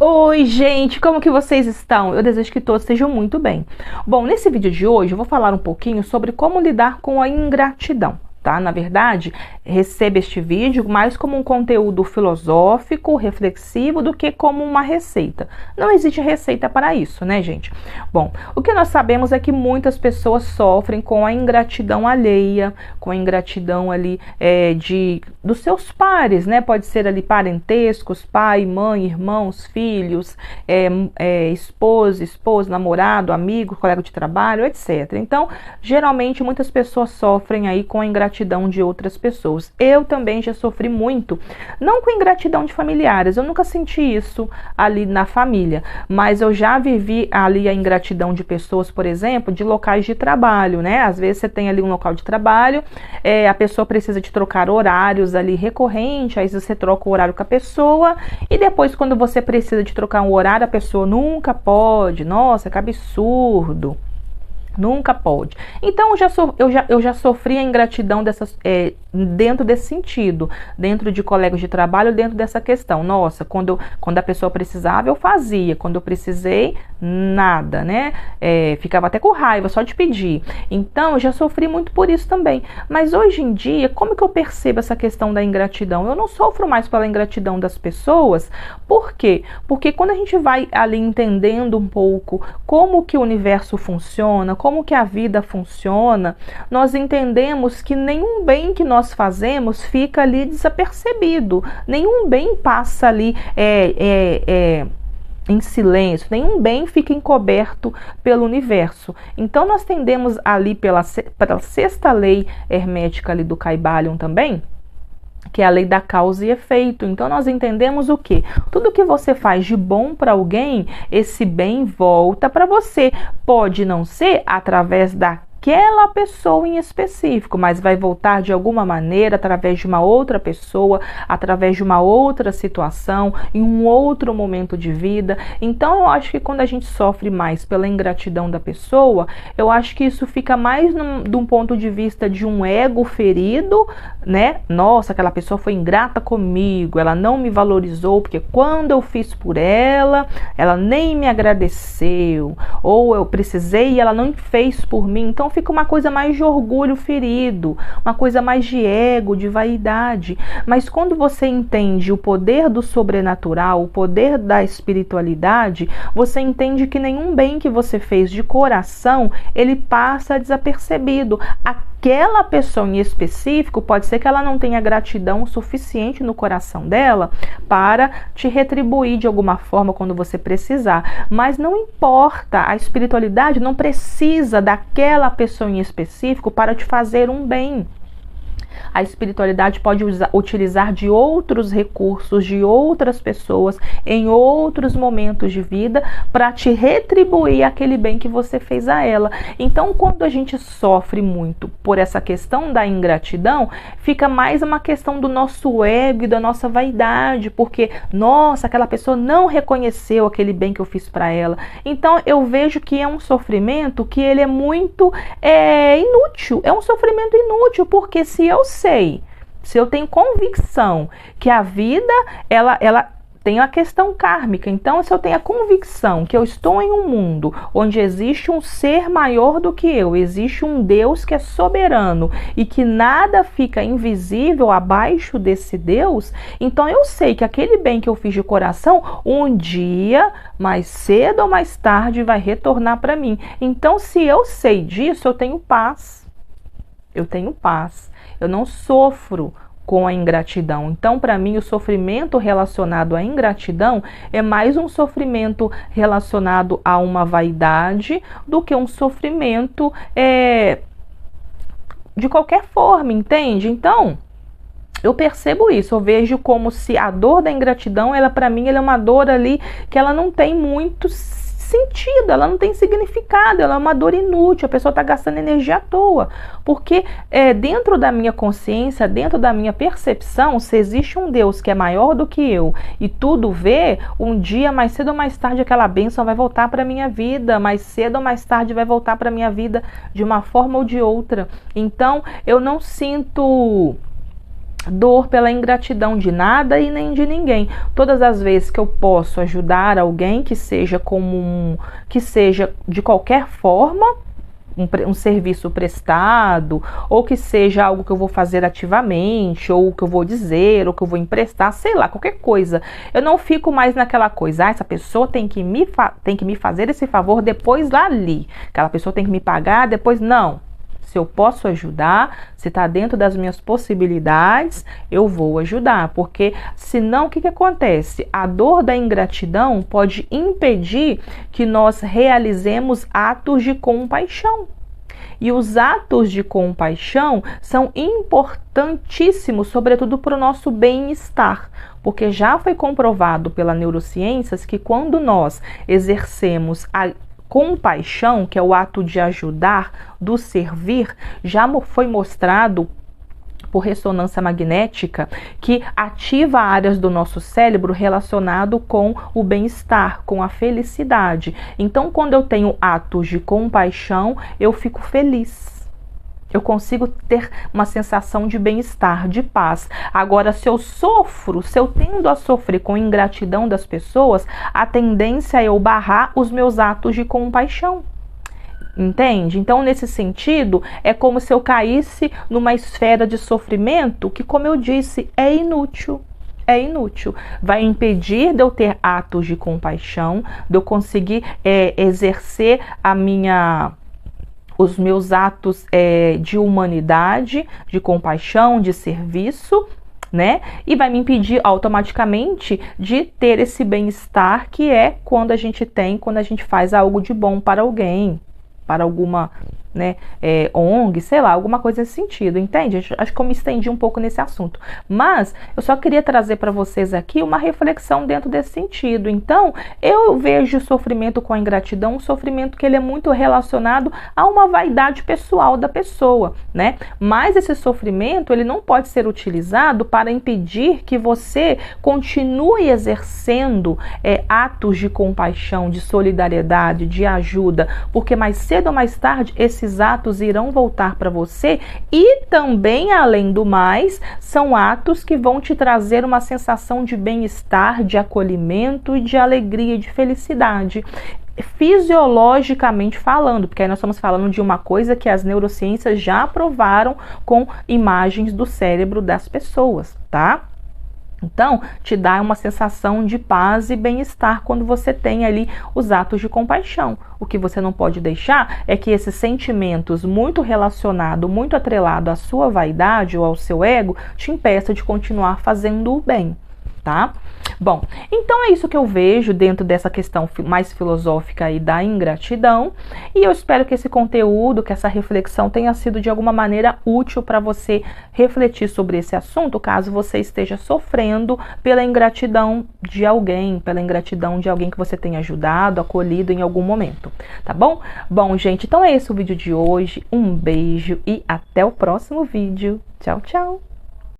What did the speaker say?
Oi, gente, como que vocês estão? Eu desejo que todos estejam muito bem. Bom, nesse vídeo de hoje eu vou falar um pouquinho sobre como lidar com a ingratidão, tá? Na verdade, receba este vídeo mais como um conteúdo filosófico, reflexivo, do que como uma receita. Não existe receita para isso, né, gente? Bom, o que nós sabemos é que muitas pessoas sofrem com a ingratidão alheia, com a ingratidão ali dos seus pares, né? Pode ser ali parentescos, pai, mãe, irmãos, filhos, esposa, namorado, amigo, colega de trabalho, etc. Então, geralmente, muitas pessoas sofrem aí com a ingratidão de outras pessoas. Eu também já sofri muito, não com ingratidão de familiares, eu nunca senti isso ali na família, mas eu já vivi ali a ingratidão de pessoas, por exemplo, de locais de trabalho, né? Às vezes você tem ali um local de trabalho, a pessoa precisa de trocar horários ali recorrente, aí você troca o horário com a pessoa, e depois quando você precisa de trocar um horário, a pessoa nunca pode. Nossa, que absurdo! Nunca pode. Então eu já sofri a ingratidão dentro desse sentido, dentro de colegas de trabalho, dentro dessa questão. Nossa, quando a pessoa precisava, eu fazia. Quando eu precisei, nada, né? Ficava até com raiva só de pedir. Então eu já sofri muito por isso também. Mas hoje em dia, como que eu percebo essa questão da ingratidão? Eu não sofro mais pela ingratidão das pessoas. Por quê? Porque quando a gente vai ali entendendo um pouco como que o universo funciona, como que a vida funciona, nós entendemos que nenhum bem que nós fazemos fica ali desapercebido, nenhum bem passa ali em silêncio, nenhum bem fica encoberto pelo universo. Então nós tendemos ali pela sexta lei hermética ali do Kybalion também, que é a lei da causa e efeito. Então nós entendemos o quê? Tudo que você faz de bom para alguém, esse bem volta para você. Pode não ser através daquela pessoa em específico, mas vai voltar de alguma maneira através de uma outra pessoa, através de uma outra situação, em um outro momento de vida. Então eu acho que quando a gente sofre mais pela ingratidão da pessoa, eu acho que isso fica mais de um ponto de vista de um ego ferido, né? Nossa, aquela pessoa foi ingrata comigo, ela não me valorizou, porque quando eu fiz por ela, ela nem me agradeceu, ou eu precisei e ela não fez por mim. Então fica uma coisa mais de orgulho ferido, uma coisa mais de ego, de vaidade. Mas quando você entende o poder do sobrenatural, o poder da espiritualidade, você entende que nenhum bem que você fez de coração, ele passa desapercebido. Aquela pessoa em específico, pode ser que ela não tenha gratidão suficiente no coração dela para te retribuir de alguma forma quando você precisar. Mas não importa, a espiritualidade não precisa daquela pessoa em específico para te fazer um bem. A espiritualidade pode utilizar de outros recursos, de outras pessoas, em outros momentos de vida, para te retribuir aquele bem que você fez a ela. Então, quando a gente sofre muito por essa questão da ingratidão, fica mais uma questão do nosso ego e da nossa vaidade, porque, nossa, aquela pessoa não reconheceu aquele bem que eu fiz para ela. Então, eu vejo que é um sofrimento que ele é muito inútil, é um sofrimento inútil, porque se eu tenho convicção que a vida, ela tem a questão kármica, então se eu tenho a convicção que eu estou em um mundo onde existe um ser maior do que eu, existe um Deus que é soberano e que nada fica invisível abaixo desse Deus, então eu sei que aquele bem que eu fiz de coração, um dia, mais cedo ou mais tarde, vai retornar para mim. Então, se eu sei disso, eu tenho paz. Eu tenho paz. Eu não sofro com a ingratidão. Então, para mim, o sofrimento relacionado à ingratidão é mais um sofrimento relacionado a uma vaidade do que um sofrimento de qualquer forma, entende? Então, eu percebo isso, eu vejo como se a dor da ingratidão, ela para mim, ela é uma dor ali que ela não tem muito sentido, ela não tem significado, ela é uma dor inútil, a pessoa está gastando energia à toa, porque dentro da minha consciência, dentro da minha percepção, se existe um Deus que é maior do que eu e tudo vê, um dia, mais cedo ou mais tarde, aquela bênção vai voltar para a minha vida, mais cedo ou mais tarde vai voltar para a minha vida de uma forma ou de outra. Então, eu não sinto dor pela ingratidão de nada e nem de ninguém. Todas as vezes que eu posso ajudar alguém, que seja que seja de qualquer forma, um serviço prestado, ou que seja algo que eu vou fazer ativamente, ou que eu vou dizer, ou que eu vou emprestar, sei lá, qualquer coisa. Eu não fico mais naquela coisa, essa pessoa tem que me fazer esse favor depois lá ali. Aquela pessoa tem que me pagar depois, não. Se eu posso ajudar, se está dentro das minhas possibilidades, eu vou ajudar. Porque senão o que acontece? A dor da ingratidão pode impedir que nós realizemos atos de compaixão. E os atos de compaixão são importantíssimos, sobretudo para o nosso bem-estar. Porque já foi comprovado pela neurociências que quando nós exercemos a compaixão, que é o ato de ajudar, do servir, já foi mostrado por ressonância magnética que ativa áreas do nosso cérebro relacionado com o bem-estar, com a felicidade. Então, quando eu tenho atos de compaixão, eu fico feliz. Eu consigo ter uma sensação de bem-estar, de paz. Agora, se eu sofro, se eu tendo a sofrer com ingratidão das pessoas, a tendência é eu barrar os meus atos de compaixão. Entende? Então, nesse sentido, é como se eu caísse numa esfera de sofrimento que, como eu disse, é inútil. É inútil. Vai impedir de eu ter atos de compaixão, de eu conseguir exercer os meus atos de humanidade, de compaixão, de serviço, né? E vai me impedir automaticamente de ter esse bem-estar que é quando a gente faz algo de bom para alguém, para alguma, né, ONG, sei lá, alguma coisa nesse sentido, entende? Acho que eu me estendi um pouco nesse assunto, mas eu só queria trazer para vocês aqui uma reflexão dentro desse sentido. Então, eu vejo o sofrimento com a ingratidão, um sofrimento que ele é muito relacionado a uma vaidade pessoal da pessoa, né? Mas esse sofrimento, ele não pode ser utilizado para impedir que você continue exercendo atos de compaixão, de solidariedade, de ajuda, porque mais cedo ou mais tarde esses atos irão voltar para você e também, além do mais, são atos que vão te trazer uma sensação de bem-estar, de acolhimento e de alegria, de felicidade. Fisiologicamente falando, porque aí nós estamos falando de uma coisa que as neurociências já provaram com imagens do cérebro das pessoas, tá? Então, te dá uma sensação de paz e bem-estar quando você tem ali os atos de compaixão. O que você não pode deixar é que esses sentimentos muito relacionados, muito atrelados à sua vaidade ou ao seu ego, te impeça de continuar fazendo o bem, tá? Bom, então é isso que eu vejo dentro dessa questão mais filosófica aí da ingratidão, e eu espero que esse conteúdo, que essa reflexão tenha sido de alguma maneira útil para você refletir sobre esse assunto, caso você esteja sofrendo pela ingratidão de alguém, que você tenha ajudado, acolhido em algum momento, tá bom? Bom, gente, então é esse o vídeo de hoje, um beijo e até o próximo vídeo. Tchau, tchau!